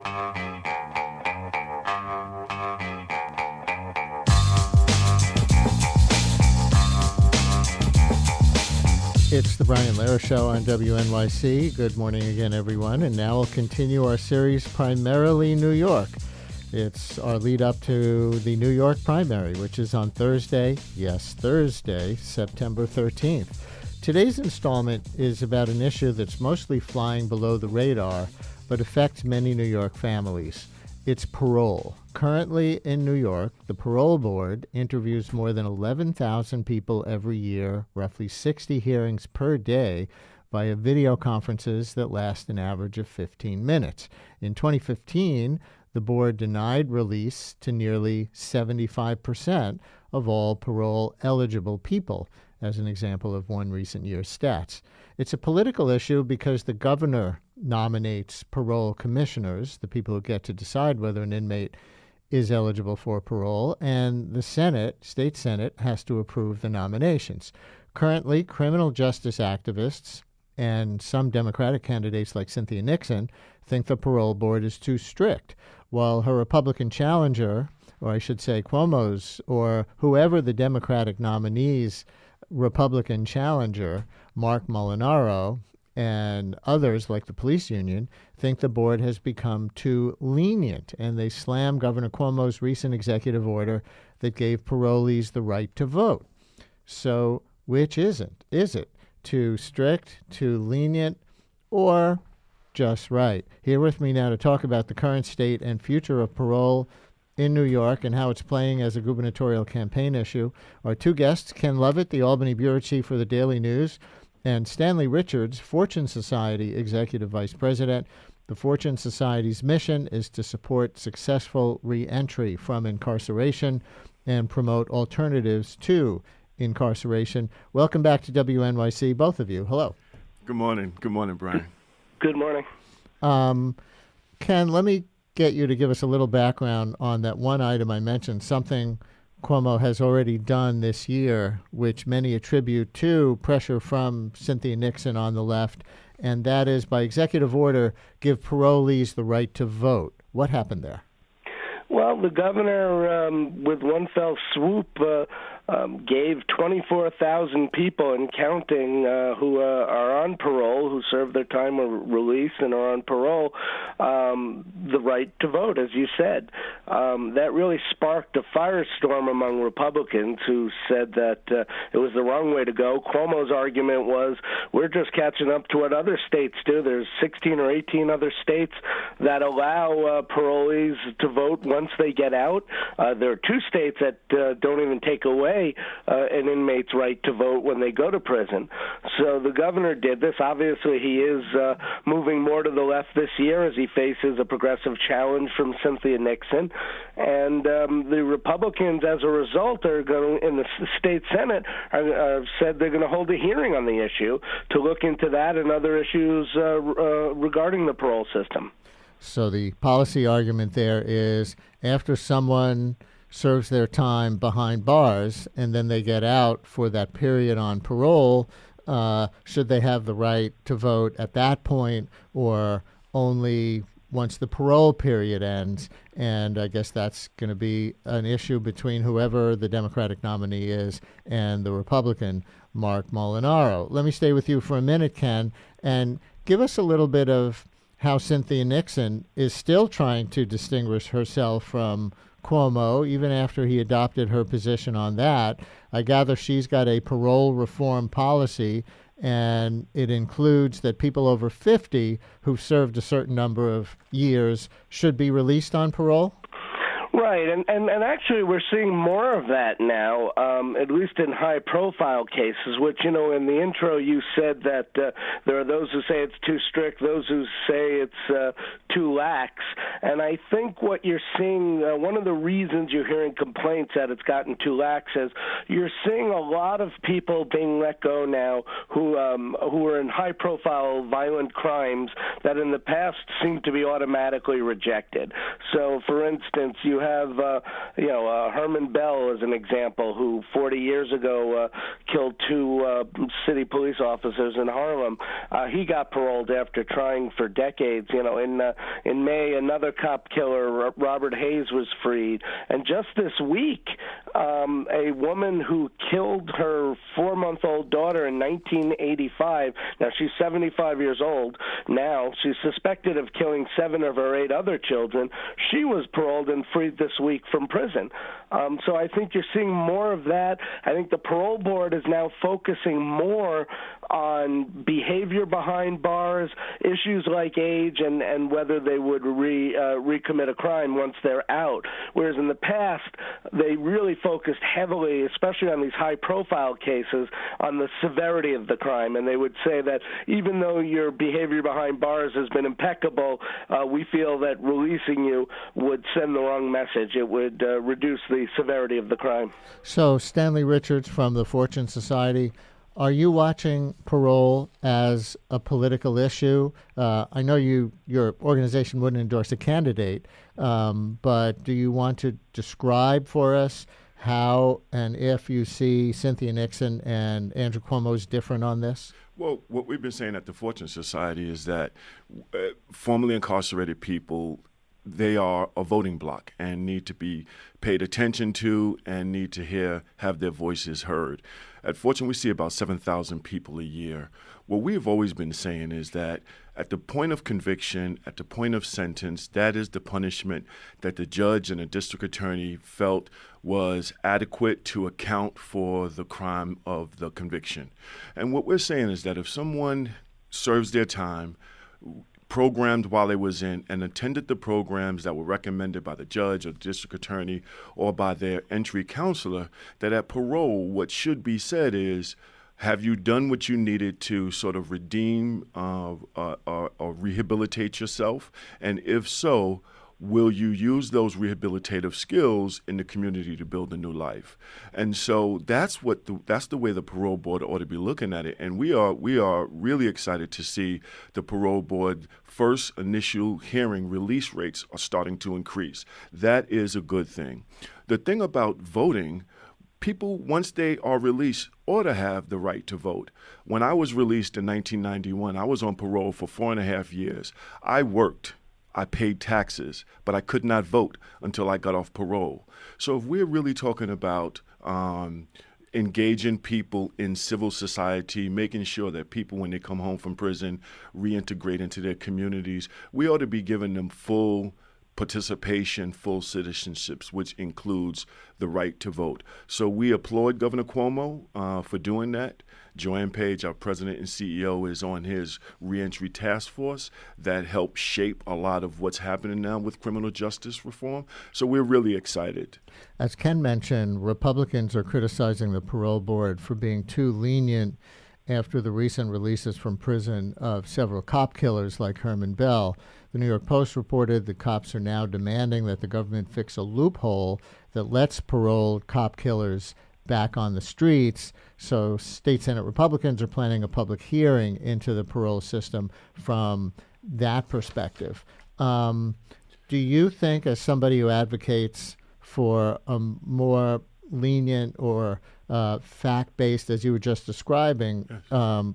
It's the Brian Lehrer Show on WNYC. Good morning again, everyone. And now we'll continue our series, Primarily New York. It's our lead up to the New York primary, which is on Thursday, September 13th. Today's installment is about an issue that's mostly flying below the radar, but affects many New York families. It's parole. Currently in New York, the Parole Board interviews more than 11,000 people every year, roughly 60 hearings per day, via video conferences that last an average of 15 minutes. In 2015, the board denied release to nearly 75% of all parole-eligible people, as an example of one recent year's stats. It's a political issue because the governor nominates parole commissioners, the people who get to decide whether an inmate is eligible for parole, and the Senate, state Senate, has to approve the nominations. Currently, criminal justice activists and some Democratic candidates like Cynthia Nixon think the parole board is too strict, while her Republican challenger, or I should say Cuomo's, or whoever the Democratic nominee's Republican challenger, Mark Molinaro, and others like the police union think the board has become too lenient, and they slam Governor Cuomo's recent executive order that gave parolees the right to vote. So which isn't? Is it too strict, too lenient, or just right? Here with me now to talk about the current state and future of parole in New York and how it's playing as a gubernatorial campaign issue are two guests, Ken Lovett, the Albany bureau chief for the Daily News, and Stanley Richards, Fortune Society Executive Vice President. The Fortune Society's mission is to support successful re-entry from incarceration and promote alternatives to incarceration. Welcome back to WNYC, both of you. Hello. Good morning. Good morning, Brian. Good morning. Ken, let me get you to give us a little background on that one item I mentioned, something Cuomo has already done this year, which many attribute to pressure from Cynthia Nixon on the left, and that is by executive order, give parolees the right to vote. What happened there? Well, the governor, with one fell swoop, gave 24,000 people and counting who are on parole, who served their time or release and are on parole, the right to vote, as you said. That really sparked a firestorm among Republicans who said that it was the wrong way to go. Cuomo's argument was, we're just catching up to what other states do. There's 16 or 18 other states that allow parolees to vote once they get out. There are two states that don't even take away an inmate's right to vote when they go to prison. So the governor did this. Obviously, he is moving more to the left this year as he faces a progressive challenge from Cynthia Nixon. And the Republicans, as a result, are going in the state Senate said they're going to hold a hearing on the issue to look into that and other issues regarding the parole system. So the policy argument there is after someone serves their time behind bars and then they get out for that period on parole, should they have the right to vote at that point or only once the parole period ends? And I guess that's going to be an issue between whoever the Democratic nominee is and the Republican, Mark Molinaro. Let me stay with you for a minute, Ken, and give us a little bit of how Cynthia Nixon is still trying to distinguish herself from Cuomo, even after he adopted her position on that. I gather she's got a parole reform policy, and it includes that people over 50 who've served a certain number of years should be released on parole? Right, and actually we're seeing more of that now, at least in high-profile cases, which, you know, in the intro you said that there are those who say it's too strict, those who say it's too lax, and I think what you're seeing, one of the reasons you're hearing complaints that it's gotten too lax is you're seeing a lot of people being let go now who are in high-profile violent crimes that in the past seemed to be automatically rejected. So, for instance, you have, Herman Bell as an example, who 40 years ago killed two city police officers in Harlem. He got paroled after trying for decades. In May, another cop killer, Robert Hayes, was freed. And just this week, a woman who killed her 4-month-old daughter in 1985, now she's 75 years old now, she's suspected of killing 7 of her 8 other children. She was paroled and freed this week from prison. So I think you're seeing more of that. I think the parole board is now focusing more on behavior behind bars, issues like age, and whether they would recommit a crime once they're out. Whereas in the past, they really focused heavily, especially on these high-profile cases, on the severity of the crime. And they would say that even though your behavior behind bars has been impeccable, we feel that releasing you would send the wrong message. It would reduce the severity of the crime. So, Stanley Richards from the Fortune Society, are you watching parole as a political issue? I know your organization wouldn't endorse a candidate, but do you want to describe for us how and if you see Cynthia Nixon and Andrew Cuomo's different on this? Well, what we've been saying at the Fortune Society is that formerly incarcerated people, they are a voting bloc and need to be paid attention to and need to have their voices heard. At Fortune, we see about 7,000 people a year. What we've always been saying is that at the point of conviction, at the point of sentence, that is the punishment that the judge and the district attorney felt was adequate to account for the crime of the conviction. And what we're saying is that if someone serves their time, programmed while they was in, and attended the programs that were recommended by the judge or the district attorney or by their entry counselor, that at parole, what should be said is, have you done what you needed to sort of redeem or rehabilitate yourself? And if so, will you use those rehabilitative skills in the community to build a new life? And so that's the way the parole board ought to be looking at it. And we are really excited to see the parole board first initial hearing release rates are starting to increase. That is a good thing. The thing about voting, people, once they are released, ought to have the right to vote. When I was released in 1991, I was on parole for 4.5 years. I worked. I paid taxes, but I could not vote until I got off parole. So if we're really talking about engaging people in civil society, making sure that people, when they come home from prison, reintegrate into their communities, we ought to be giving them full participation, full citizenships, which includes the right to vote. So we applaud Governor Cuomo for doing that. Joanne Page, our president and CEO, is on his reentry task force that helps shape a lot of what's happening now with criminal justice reform. So we're really excited. As Ken mentioned, Republicans are criticizing the parole board for being too lenient after the recent releases from prison of several cop killers like Herman Bell. The New York Post reported the cops are now demanding that the government fix a loophole that lets paroled cop killers back on the streets. So state Senate Republicans are planning a public hearing into the parole system from that perspective. Do you think, as somebody who advocates for a more lenient or fact-based, as you were just describing,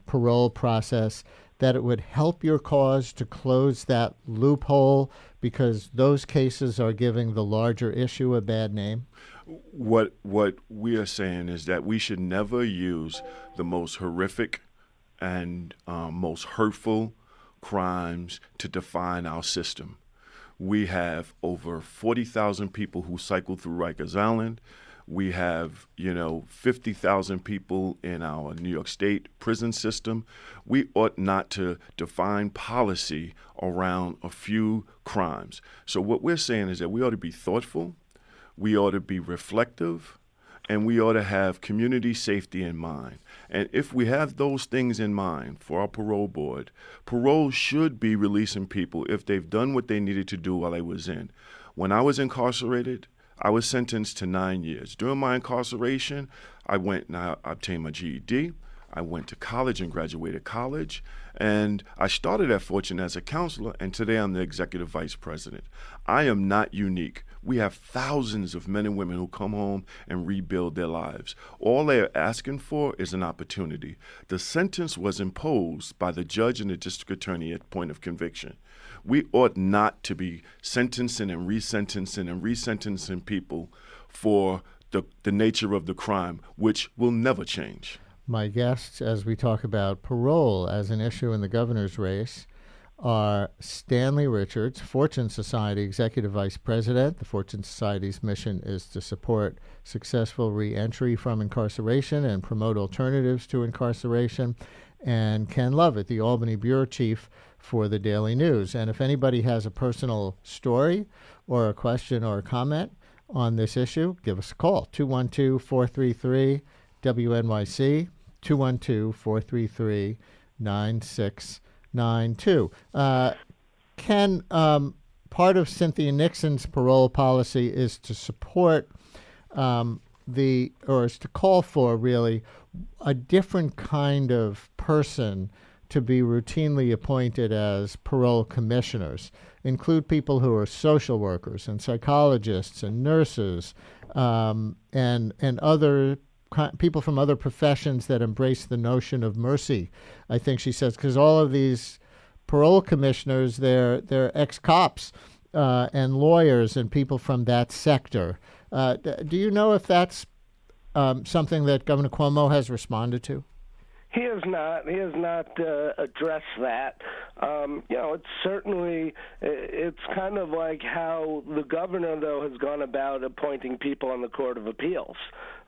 parole process, that it would help your cause to close that loophole because those cases are giving the larger issue a bad name? What we are saying is that we should never use the most horrific and most hurtful crimes to define our system. We have over 40,000 people who cycle through Rikers Island. We have, 50,000 people in our New York State prison system. We ought not to define policy around a few crimes. So what we're saying is that we ought to be thoughtful, we ought to be reflective, and we ought to have community safety in mind. And if we have those things in mind for our parole board, parole should be releasing people if they've done what they needed to do while they was in. When I was incarcerated, I was sentenced to 9 years. During my incarceration, I went and I obtained my GED. I went to college and graduated college. And I started at Fortune as a counselor, and today I'm the executive vice president. I am not unique. We have thousands of men and women who come home and rebuild their lives. All they're asking for is an opportunity. The sentence was imposed by the judge and the district attorney at point of conviction. We ought not to be sentencing and resentencing people for the nature of the crime, which will never change. My guests, as we talk about parole as an issue in the governor's race, are Stanley Richards, Fortune Society Executive Vice President. The Fortune Society's mission is to support successful reentry from incarceration and promote alternatives to incarceration. And Ken Lovett, the Albany Bureau Chief for the Daily News. And if anybody has a personal story or a question or a comment on this issue, give us a call, 212-433-WNYC, 212-433-9692. Ken, part of Cynthia Nixon's parole policy is to support is to call for really a different kind of person to be routinely appointed as parole commissioners, include people who are social workers and psychologists and nurses and other people from other professions that embrace the notion of mercy, I think she says, because all of these parole commissioners, they're ex-cops and lawyers and people from that sector. Do you know if that's something that Governor Cuomo has responded to? He has not. He has not addressed that. It's kind of like how the governor, though, has gone about appointing people on the Court of Appeals,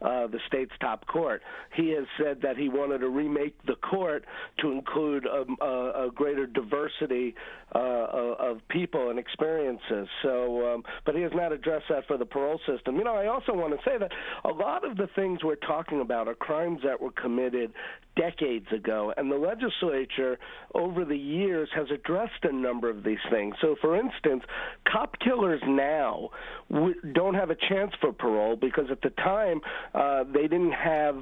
the state's top court. He has said that he wanted to remake the court to include a greater diversity of people and experiences. So, but he has not addressed that for the parole system. I also want to say that a lot of the things we're talking about are crimes that were committed decades ago, and the legislature over the years has addressed a number of these things. So, for instance, cop killers now don't have a chance for parole because at the time they didn't have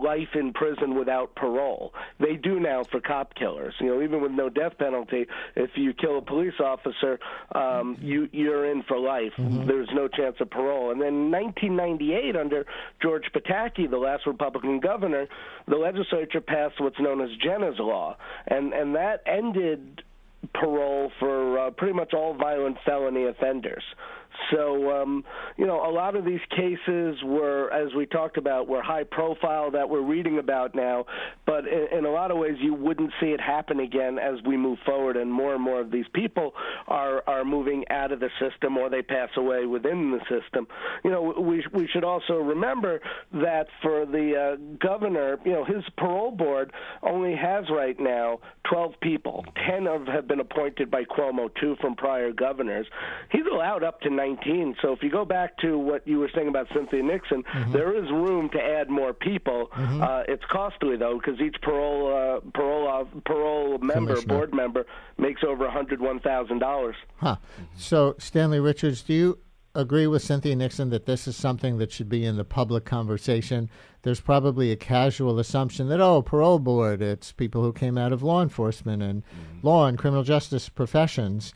life in prison without parole. They do now for cop killers. Even with no death penalty, if you kill a police officer, you're in for life. Mm-hmm. There's no chance of parole. And then in 1998, under George Pataki, the last Republican governor, the legislature passed what's known as Jenner's Law, and that ended parole for pretty much all violent felony offenders. So, a lot of these cases were, as we talked about, were high profile that we're reading about now, but in a lot of ways you wouldn't see it happen again as we move forward and more of these people are moving out of the system or they pass away within the system. We should also remember that for the governor, his parole board only has right now 12 people. 10 have been appointed by Cuomo, 2 from prior governors. He's allowed up to 19. So if you go back to what you were saying about Cynthia Nixon, mm-hmm. there is room to add more people. Mm-hmm. It's costly, though, because each parole member, board member, makes over $101,000. Huh. So, Stanley Richards, do you agree with Cynthia Nixon that this is something that should be in the public conversation? There's probably a casual assumption that, parole board, it's people who came out of law enforcement and law and criminal justice professions.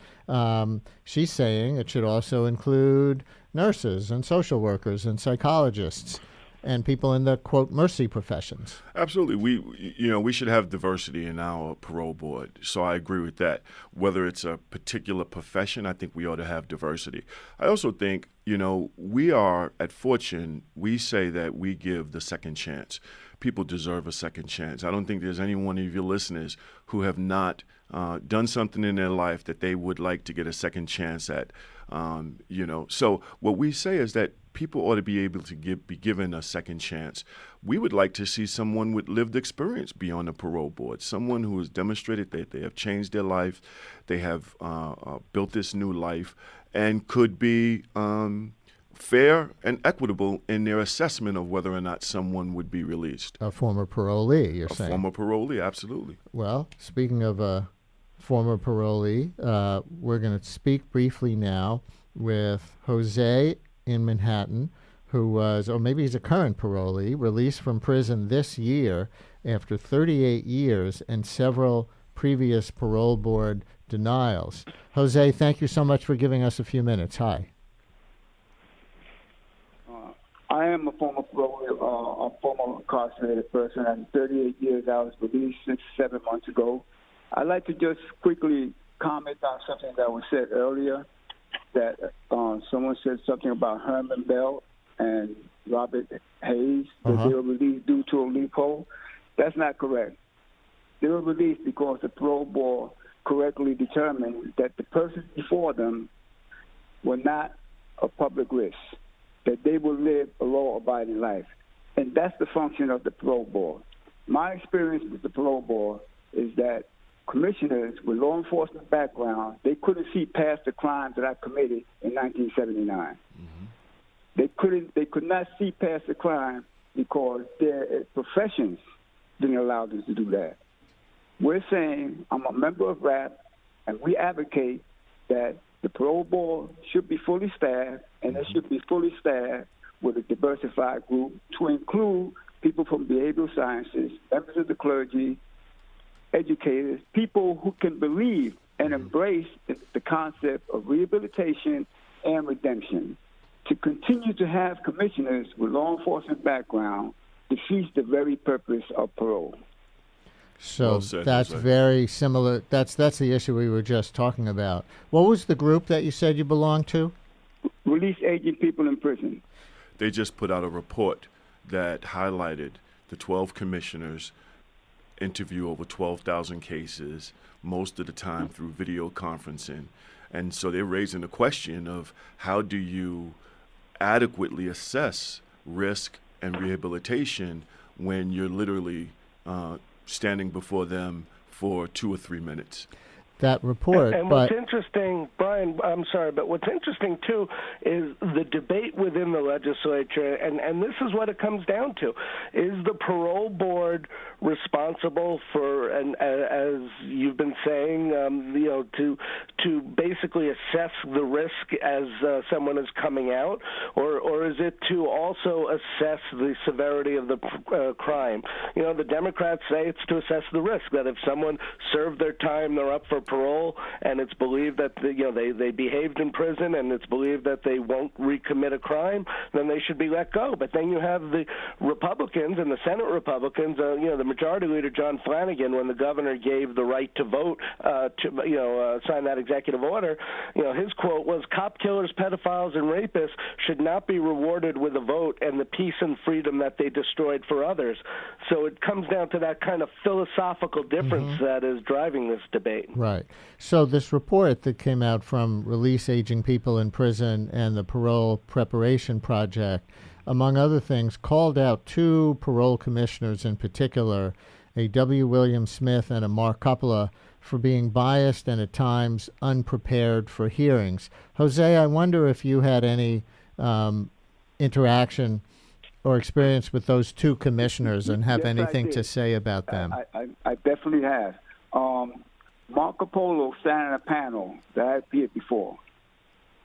She's saying it should also include nurses and social workers and psychologists and people in the, quote, mercy professions. Absolutely. We should have diversity in our parole board. So I agree with that. Whether it's a particular profession, I think we ought to have diversity. I also think, we are at Fortune, we say that we give the second chance. People deserve a second chance. I don't think there's any one of your listeners who have not done something in their life that they would like to get a second chance at. So what we say is that people ought to be able to be given a second chance. We would like to see someone with lived experience be on the parole board, someone who has demonstrated that they have changed their life, they have built this new life, and could be fair and equitable in their assessment of whether or not someone would be released. A former parolee, you're saying? A former parolee, absolutely. Well, speaking of a former parolee, we're going to speak briefly now with Jose in Manhattan, who was, or maybe he's a current parolee, released from prison this year after 38 years and several previous parole board denials. Jose, thank you so much for giving us a few minutes. Hi. am a former parole, a former incarcerated person, and 38 years I was released 7 months ago. I'd like to just quickly comment on something that was said earlier, that someone said something about Herman Bell and Robert Hayes, that they were released due to a loophole. That's not correct. They were released because the parole board correctly determined that the persons before them were not a public risk, that they will live a law-abiding life. And that's the function of the parole board. My experience with the parole board is that commissioners with law enforcement background, they couldn't see past the crimes that I committed in 1979. They could not see past the crime because their professions didn't allow them to do that. We're saying, I'm a member of RAP, and we advocate that the parole board should be fully staffed, and it should be fully staffed with a diversified group to include people from behavioral sciences, members of the clergy, educators, people who can believe and embrace the concept of rehabilitation and redemption. To continue to have commissioners with law enforcement background defeats the very purpose of parole. So well said, that's Jose. very similar. That's the issue we were just talking about. What was the group that you said you belonged to? Release aging people in prison. They just put out a report that highlighted the 12 commissioners interview over 12,000 cases, most of the time through video conferencing. And so they're raising the question of how do you adequately assess risk and rehabilitation when you're literally standing before them for 2 or 3 minutes. That report. And what's interesting, Brian, I'm sorry, but what's interesting, too, is the debate within the legislature, and this is what it comes down to. Is the parole board responsible for, and as you've been saying, to basically assess the risk as someone is coming out, or is it to also assess the severity of the crime? The Democrats say it's to assess the risk, that if someone served their time, they're up for parole, and it's believed that they behaved in prison, and it's believed that they won't recommit a crime, then they should be let go. But then you have the Republicans and the Senate Republicans, the Majority Leader John Flanagan, when the governor gave the right to vote to sign that executive order, his quote was, "Cop killers, pedophiles, and rapists should not be rewarded with a vote and the peace and freedom that they destroyed for others." So it comes down to that kind of philosophical difference that is driving this debate. Right. So this report that came out from Release Aging People in Prison and the Parole Preparation Project, among other things, called out 2 parole commissioners in particular, a W. William Smith and a Mark Coppola, for being biased and at times unprepared for hearings. Jose, I wonder if you had any interaction or experience with those 2 commissioners and have anything to say about them. I definitely have. Marco Polo sat in a panel that I appeared before.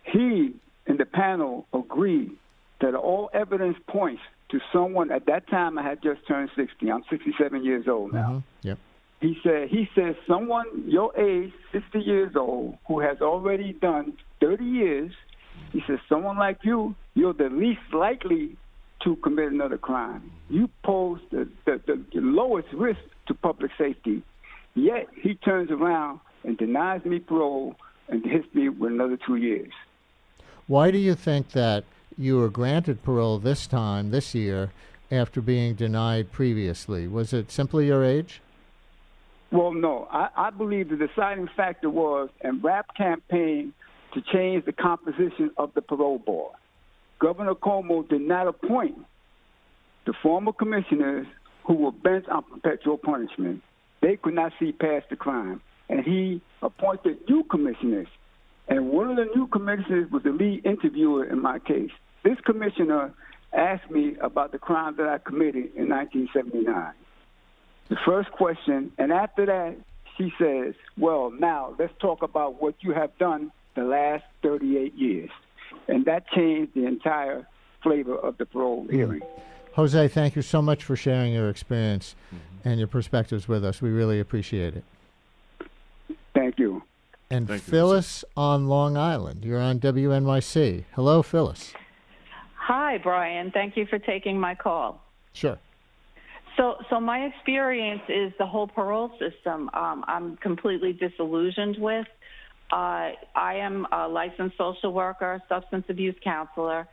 He, in the panel, agreed that all evidence points to someone, at that time I had just turned 60. I'm 67 years old now. Yep. He said someone your age, 60 years old, who has already done 30 years, he says someone like you, you're the least likely to commit another crime. You pose the lowest risk to public safety. Yet he turns around and denies me parole and hits me with another 2 years. Why do you think that you were granted parole this year, after being denied previously? Was it simply your age? Well, no. I believe the deciding factor was a RAP campaign to change the composition of the parole board. Governor Cuomo did not appoint the former commissioners who were bent on perpetual punishment. They could not see past the crime. And he appointed new commissioners. And one of the new commissioners was the lead interviewer in my case. This commissioner asked me about the crime that I committed in 1979. The first question, and after that, she says, well, now let's talk about what you have done the last 38 years. And that changed the entire flavor of the parole hearing. Jose, thank you so much for sharing your experience and your perspectives with us. We really appreciate it. Thank you. And Phyllis on Long Island. You're on WNYC. Hello, Phyllis. Hi, Brian. Thank you for taking my call. Sure. So my experience is the whole parole system. I'm completely disillusioned with. I am a licensed social worker, substance abuse counselor.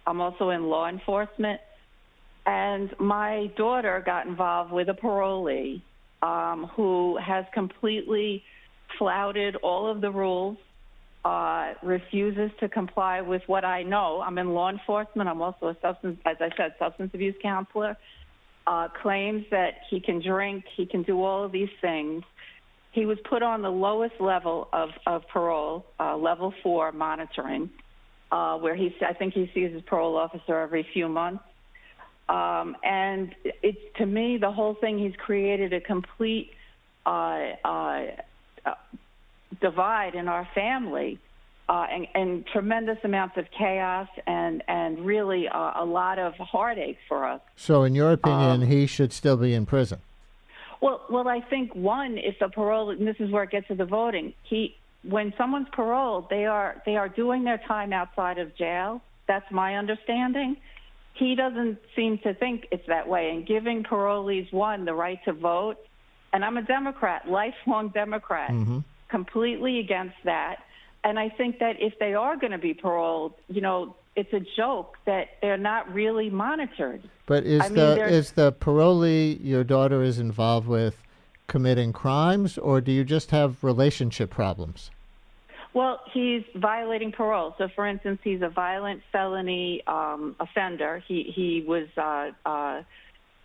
I'm also in law enforcement. And my daughter got involved with a parolee who has completely flouted all of the rules, refuses to comply with what I know. I'm in law enforcement. I'm also a substance abuse counselor. Claims that he can drink, he can do all of these things. He was put on the lowest level of parole, level 4 monitoring, where I think he sees his parole officer every few months. And it's, to me, the whole thing, he's created a complete divide in our family, and tremendous amounts of chaos and really a lot of heartache for us. So in your opinion, he should still be in prison? Well, I think, one, if the parole, and this is where it gets to the voting, when someone's paroled, they are doing their time outside of jail. That's my understanding. He doesn't seem to think it's that way. And giving parolees, one, the right to vote, and I'm a Democrat, lifelong Democrat, completely against that. And I think that if they are going to be paroled, it's a joke that they're not really monitored. But is the parolee your daughter is involved with committing crimes, or do you just have relationship problems? Well, he's violating parole. So, for instance, he's a violent felony offender. He was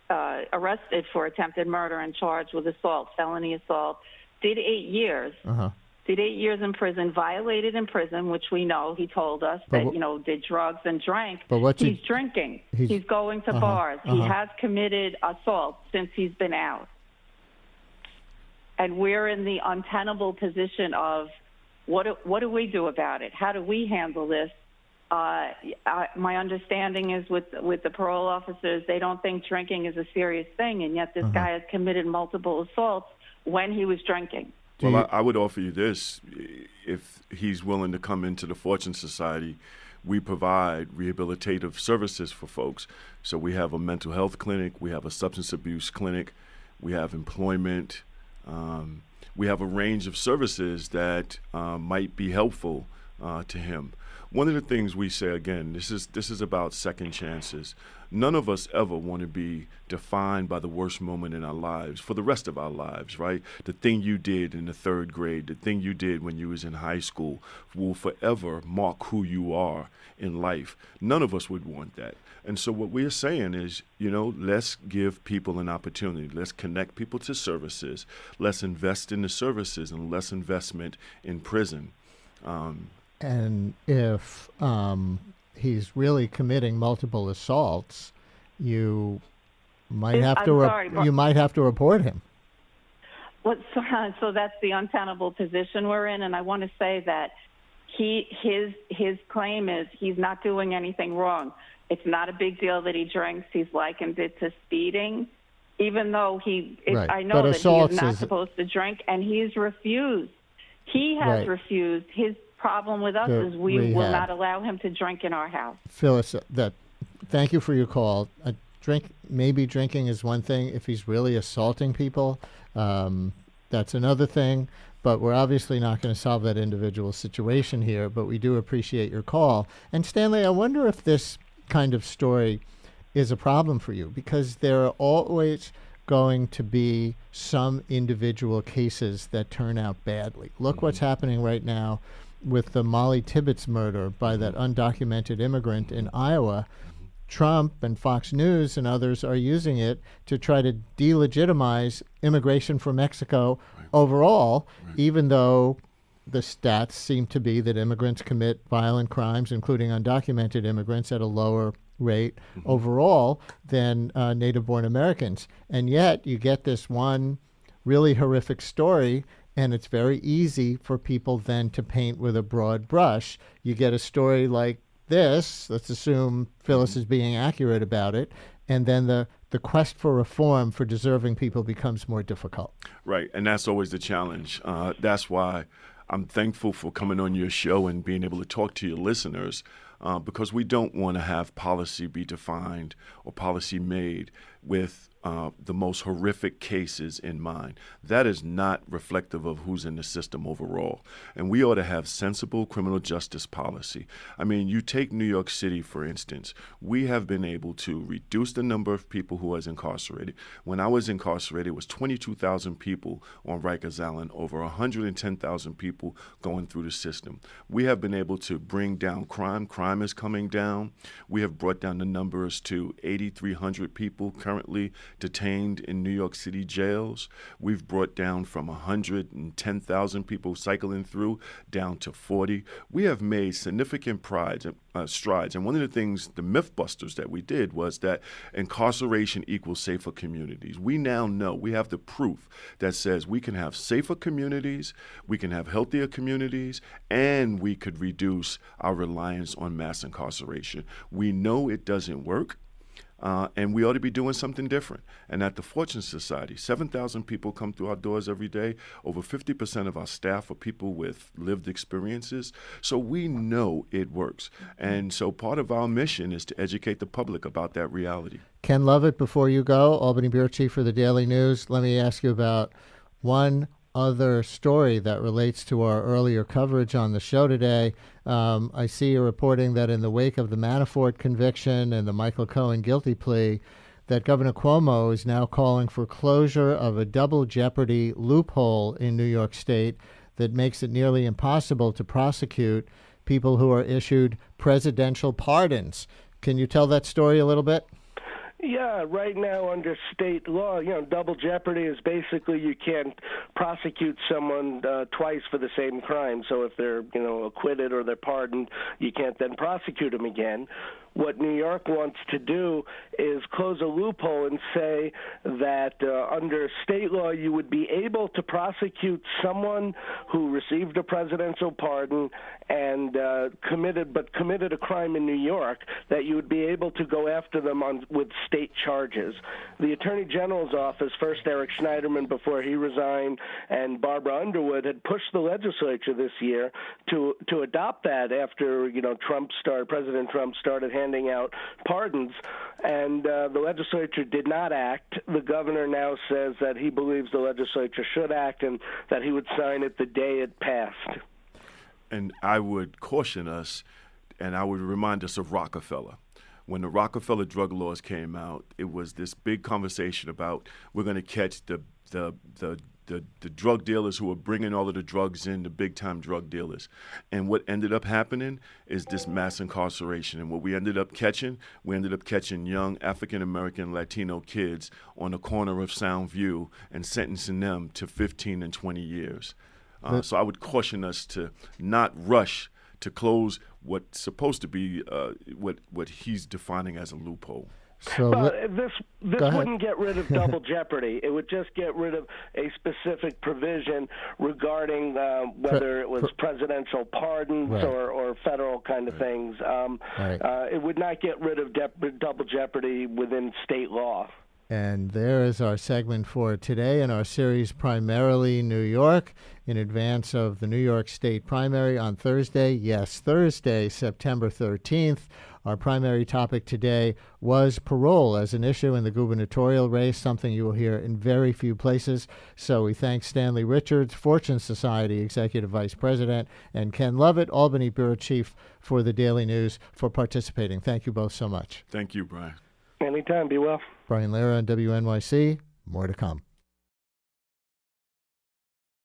arrested for attempted murder and charged with assault, felony assault. Did 8 years. Did 8 years in prison, violated in prison, which we know, he told us, that, did drugs and drank. But he's drinking. He's going to bars. He has committed assault since he's been out. And we're in the untenable position of what do we do about it? How do we handle this? My understanding is with the parole officers, they don't think drinking is a serious thing, and yet this guy has committed multiple assaults when he was drinking. Well, I would offer you this. If he's willing to come into the Fortune Society, we provide rehabilitative services for folks. So we have a mental health clinic, we have a substance abuse clinic, we have employment, we have a range of services that might be helpful to him. One of the things we say, again, this is about second chances. None of us ever want to be defined by the worst moment in our lives for the rest of our lives, right? The thing you did in the 3rd grade, the thing you did when you was in high school will forever mark who you are in life. None of us would want that. And so what we are saying is, let's give people an opportunity. Let's connect people to services. Let's invest in the services and less investment in prison. And if he's really committing multiple assaults, you might have to report him. Well, so that's the untenable position we're in, and I want to say that his claim is he's not doing anything wrong. It's not a big deal that he drinks. He's likened it to speeding, even though I know that he is not supposed to drink, and he's refused. He has refused. His problem with us is we will not allow him to drink in our house. Phyllis, thank you for your call. Maybe drinking is one thing. If he's really assaulting people, that's another thing. But we're obviously not going to solve that individual situation here, but we do appreciate your call. And Stanley, I wonder if this kind of story is a problem for you, because there are always going to be some individual cases that turn out badly. Look what's happening right now with the Molly Tibbetts murder by that undocumented immigrant in Iowa. Trump and Fox News and others are using it to try to delegitimize immigration from Mexico overall, even though the stats seem to be that immigrants commit violent crimes, including undocumented immigrants, at a lower rate overall than native-born Americans. And yet you get this one really horrific story, and it's very easy for people then to paint with a broad brush. You get a story like this, let's assume Phyllis is being accurate about it, and then the quest for reform for deserving people becomes more difficult. Right, and that's always the challenge. That's why I'm thankful for coming on your show and being able to talk to your listeners, because we don't want to have policy be defined or policy made with the most horrific cases in mind. That is not reflective of who's in the system overall. And we ought to have sensible criminal justice policy. I mean, you take New York City, for instance. We have been able to reduce the number of people who was incarcerated. When I was incarcerated, it was 22,000 people on Rikers Island, over 110,000 people going through the system. We have been able to bring down crime. Crime is coming down. We have brought down the numbers to 8,300 people currently detained in New York City jails. We've brought down from 110,000 people cycling through down to 40. We have made significant strides. And one of the things, the myth busters that we did, was that incarceration equals safer communities. We now know, we have the proof that says we can have safer communities, we can have healthier communities, and we could reduce our reliance on mass incarceration. We know it doesn't work. And we ought to be doing something different. And at the Fortune Society, 7,000 people come through our doors every day. Over 50% of our staff are people with lived experiences. So we know it works. And so part of our mission is to educate the public about that reality. Ken Lovett, before you go, Albany Bureau Chief for the Daily News, let me ask you about one other story that relates to our earlier coverage on the show today. I see you reporting that in the wake of the Manafort conviction and the Michael Cohen guilty plea, that Governor Cuomo is now calling for closure of a double jeopardy loophole in New York State that makes it nearly impossible to prosecute people who are issued presidential pardons. Can you tell that story a little bit? Yeah, right now under state law, double jeopardy is basically you can't prosecute someone twice for the same crime. So if they're, acquitted or they're pardoned, you can't then prosecute them again. What New York wants to do is close a loophole and say that under state law you would be able to prosecute someone who received a presidential pardon and committed a crime in New York, that you would be able to go after them with state charges. The Attorney General's office, first Eric Schneiderman before he resigned, and Barbara Underwood, had pushed the legislature this year to adopt that after President Trump started handing out pardons, and the legislature did not act. The governor now says that he believes the legislature should act and that he would sign it the day it passed. And I would caution us, and I would remind us of Rockefeller. When the Rockefeller drug laws came out, it was this big conversation about we're going to catch the drug dealers who are bringing all of the drugs in, the big-time drug dealers. And what ended up happening is this mass incarceration. And what we ended up catching young African-American Latino kids on the corner of Sound View and sentencing them to 15 and 20 years. So I would caution us to not rush to close what's supposed to be what he's defining as a loophole. So this wouldn't get rid of double jeopardy. It would just get rid of a specific provision regarding whether it was presidential pardons or federal kind of things. It would not get rid of double jeopardy within state law. And there is our segment for today in our series, Primarily New York, in advance of the New York State primary on Thursday. Yes, Thursday, September 13th. Our primary topic today was parole as an issue in the gubernatorial race, something you will hear in very few places. So we thank Stanley Richards, Fortune Society Executive Vice President, and Ken Lovett, Albany Bureau Chief for the Daily News, for participating. Thank you both so much. Thank you, Brian. Anytime. Be well. Brian Lehrer on WNYC. More to come.